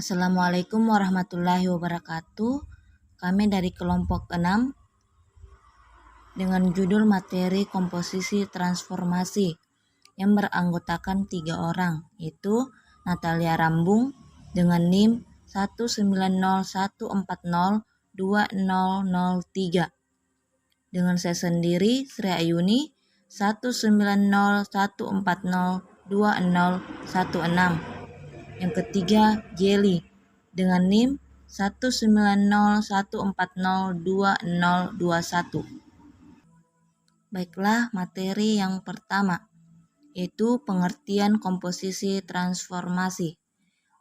Assalamualaikum warahmatullahi wabarakatuh. Kami dari kelompok 6 dengan judul materi komposisi transformasi yang beranggotakan 3 orang, yaitu Natalia Rambung dengan NIM 19014020003, dengan saya sendiri Sri Ayuni 19014020016. Yang ketiga Jelly dengan NIM 19014020021. Baiklah, materi yang pertama yaitu pengertian komposisi transformasi.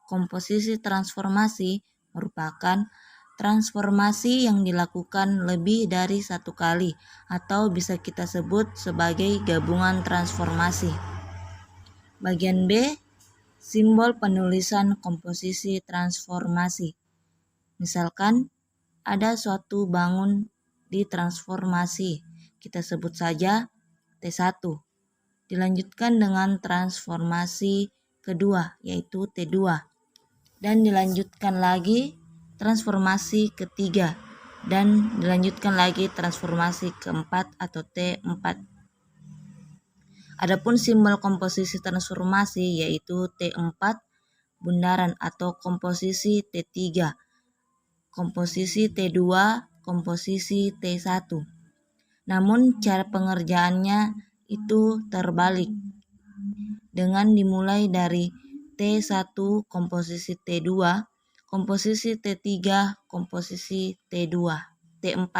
Komposisi transformasi merupakan transformasi yang dilakukan lebih dari satu kali atau bisa kita sebut sebagai gabungan transformasi. Bagian B, simbol penulisan komposisi transformasi. Misalkan ada suatu bangun ditransformasi, kita sebut saja T1. Dilanjutkan dengan transformasi kedua yaitu T2. Dan dilanjutkan lagi transformasi ketiga. Dan dilanjutkan lagi transformasi keempat atau T4. Adapun simbol komposisi transformasi yaitu T4 bundaran atau komposisi T3, komposisi T2, komposisi T1. Namun cara pengerjaannya itu terbalik, dengan dimulai dari T1 komposisi T2, komposisi T3, komposisi T2, T4.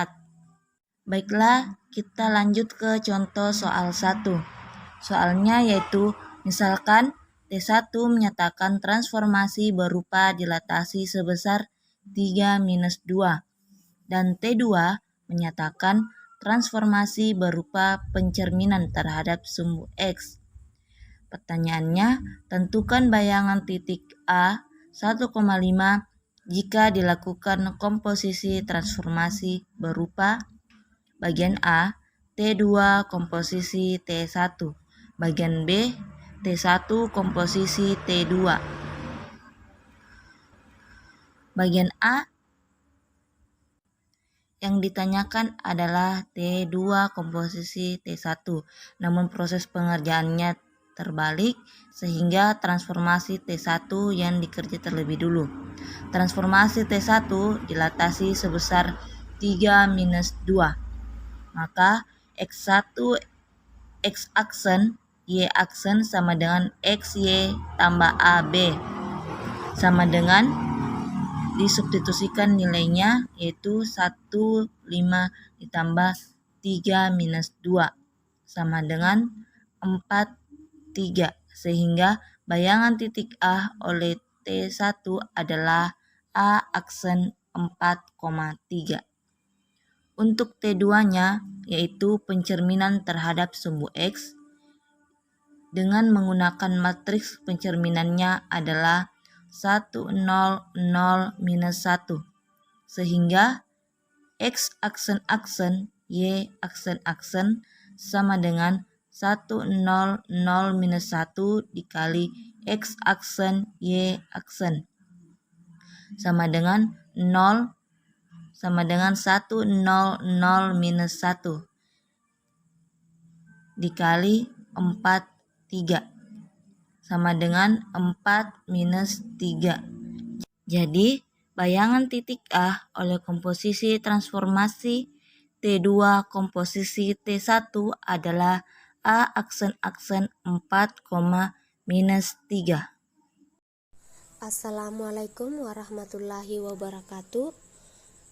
Baiklah, kita lanjut ke contoh soal 1. Soalnya yaitu misalkan T1 menyatakan transformasi berupa dilatasi sebesar 3-2 dan T2 menyatakan transformasi berupa pencerminan terhadap sumbu X. Pertanyaannya, tentukan bayangan titik A 1,5 jika dilakukan komposisi transformasi berupa bagian A T2 komposisi T1, bagian B T1 komposisi T2. Bagian A yang ditanyakan adalah T2 komposisi T1, namun proses pengerjaannya terbalik sehingga transformasi T1 yang dikerja terlebih dulu. Transformasi T1 dilatasi sebesar 3-2. Maka X1 X aksen Y aksen sama dengan XY tambah AB, sama dengan disubstitusikan nilainya yaitu 15 ditambah 3-2 sama dengan 43, sehingga bayangan titik A oleh T1 adalah A aksen 4,3. Untuk T2-nya yaitu pencerminan terhadap sumbu X dengan menggunakan matriks pencerminannya adalah 1, 0, 0, minus 1, sehingga X aksen-aksen Y aksen-aksen sama dengan 1, 0, 0, minus 1 dikali X aksen Y aksen sama dengan 0 sama dengan 1, 0, 0, minus 1 dikali 4, 3 sama dengan 4 minus 3. Jadi, bayangan titik A oleh komposisi transformasi T2 komposisi T1 adalah A aksen-aksen 4, minus 3. Assalamualaikum warahmatullahi wabarakatuh.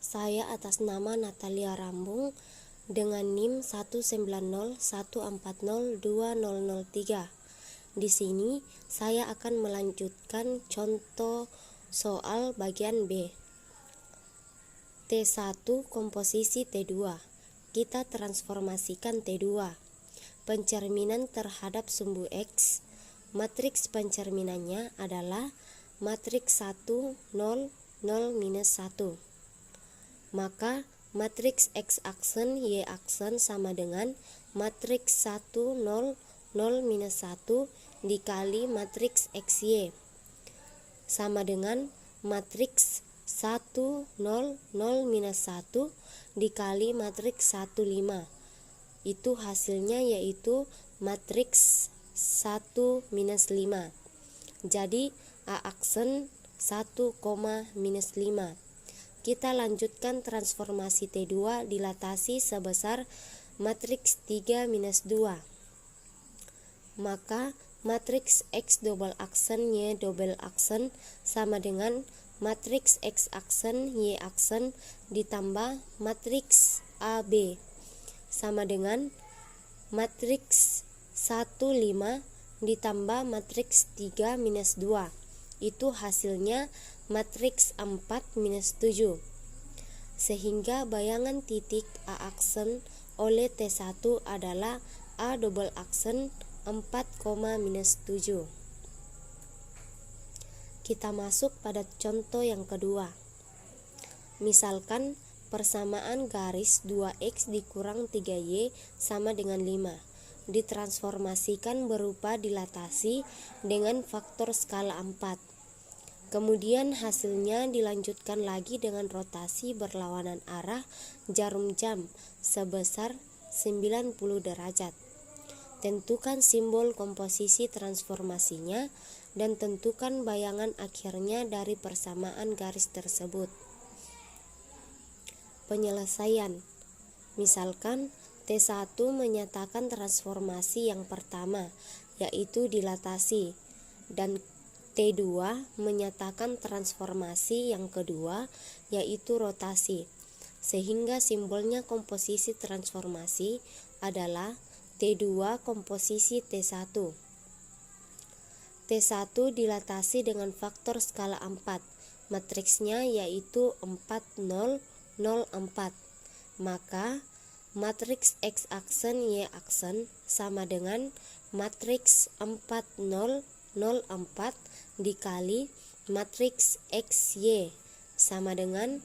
Saya atas nama Natalia Rambung dengan NIM 19014020003. Di sini saya akan melanjutkan contoh soal bagian B. T1 komposisi T2. Kita transformasikan T2. Pencerminan terhadap sumbu X. Matriks pencerminannya adalah matriks 1, 0, 0, minus 1. Maka matriks X aksen Y aksen sama dengan matriks 1, 0, 0, minus 1 dikali matriks XY sama dengan matriks 1 0 0 minus 1 dikali matriks 1 5. Itu hasilnya yaitu matriks 1 minus 5. Jadi A aksen 1, minus 5. Kita lanjutkan transformasi T2 dilatasi sebesar matriks 3 minus 2. Maka matriks X double aksen Y double aksen sama dengan matriks X aksen Y aksen ditambah matriks AB sama dengan matriks 1 5 ditambah matriks 3 minus 2. Itu hasilnya matriks 4 minus 7. Sehingga bayangan titik A aksen oleh T1 adalah A double aksen 4, minus 7. Kita masuk pada contoh yang kedua. Misalkan persamaan garis 2x dikurang 3y sama dengan 5 ditransformasikan berupa dilatasi dengan faktor skala 4. Kemudian hasilnya dilanjutkan lagi dengan rotasi berlawanan arah jarum jam sebesar 90 derajat. Tentukan simbol komposisi transformasinya dan tentukan bayangan akhirnya dari persamaan garis tersebut. Penyelesaian. Misalkan T1 menyatakan transformasi yang pertama, yaitu dilatasi, dan T2 menyatakan transformasi yang kedua, yaitu rotasi. Sehingga simbolnya komposisi transformasi adalah T2 komposisi T1. T1 dilatasi dengan faktor skala 4. Matriksnya yaitu 4 0 0 4. Maka matriks X aksen Y aksen sama dengan matriks 4 0 0 4 dikali matriks XY sama dengan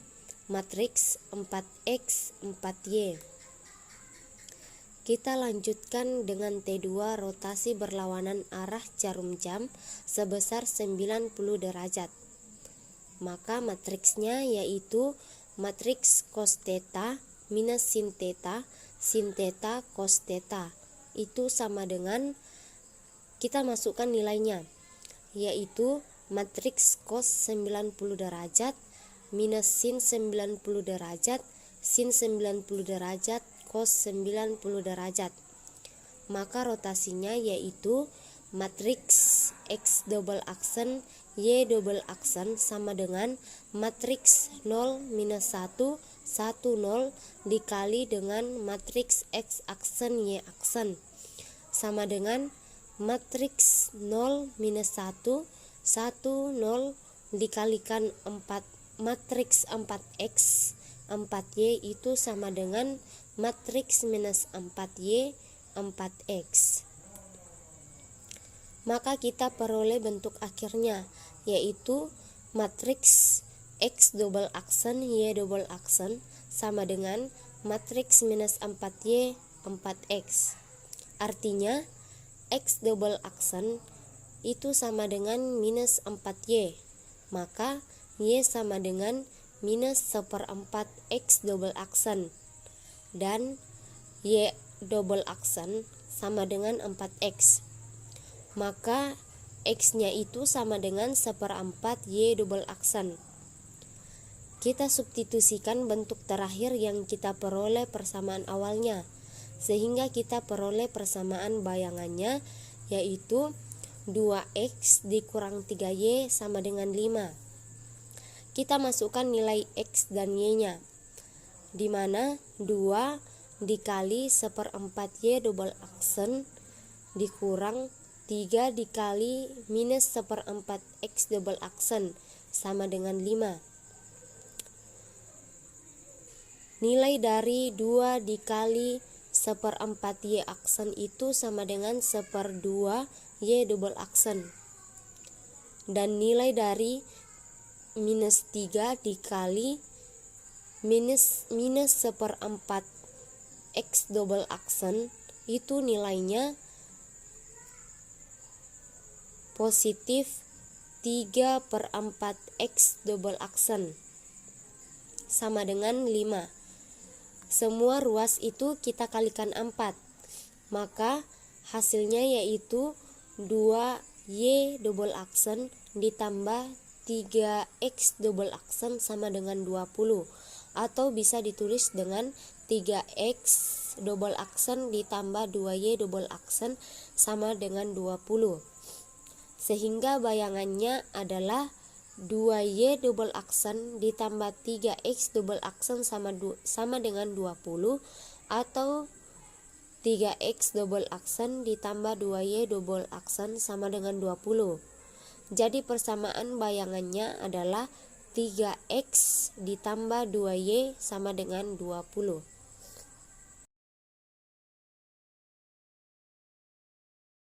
matriks 4X 4Y. Kita lanjutkan dengan T2 rotasi berlawanan arah jarum jam sebesar 90 derajat. Maka matriksnya yaitu matriks cos theta minus sin theta cos theta. Itu sama dengan, kita masukkan nilainya, yaitu matriks cos 90 derajat minus sin 90 derajat sin 90 derajat cos 90 derajat. Maka rotasinya yaitu matriks X double aksen Y double aksen sama dengan matriks 0 minus 1 1 0 dikali dengan matriks X aksen Y aksen sama dengan matriks 0 minus 1 1 0 dikalikan 4 matriks 4X 4Y itu sama dengan matriks minus 4Y 4X. Maka kita peroleh bentuk akhirnya, yaitu matriks X double aksen Y double aksen sama dengan matriks minus 4Y 4X. Artinya X double aksen itu sama dengan minus 4Y, maka Y sama dengan minus 1/4 X double aksen, dan Y double aksen sama dengan 4X, maka X nya itu sama dengan 1/4 Y double aksen. Kita substitusikan bentuk terakhir yang kita peroleh persamaan awalnya, sehingga kita peroleh persamaan bayangannya yaitu 2X dikurang 3Y sama dengan 5. Kita masukkan nilai X dan Y-nya, di mana 2 dikali 1/4 Y double aksen dikurang 3 dikali minus 1/4 X double aksen sama dengan 5. Nilai dari 2 dikali 1/4 Y aksen itu sama dengan 1/2 Y double aksen. Dan nilai dari minus 3 dikali minus 1/4 X double aksen itu nilainya positif 3/4 X double aksen sama dengan 5. Semua ruas itu kita kalikan 4, maka hasilnya yaitu 2Y double aksen ditambah 3X double aksen sama dengan 20, atau bisa ditulis dengan 3X double aksen ditambah 2Y double aksen sama dengan 20. Sehingga bayangannya adalah 2Y double aksen ditambah 3X double aksen sama dengan 20, atau 3X double aksen ditambah 2Y double aksen sama dengan 20. Jadi persamaan bayangannya adalah 3X ditambah 2Y sama dengan 20.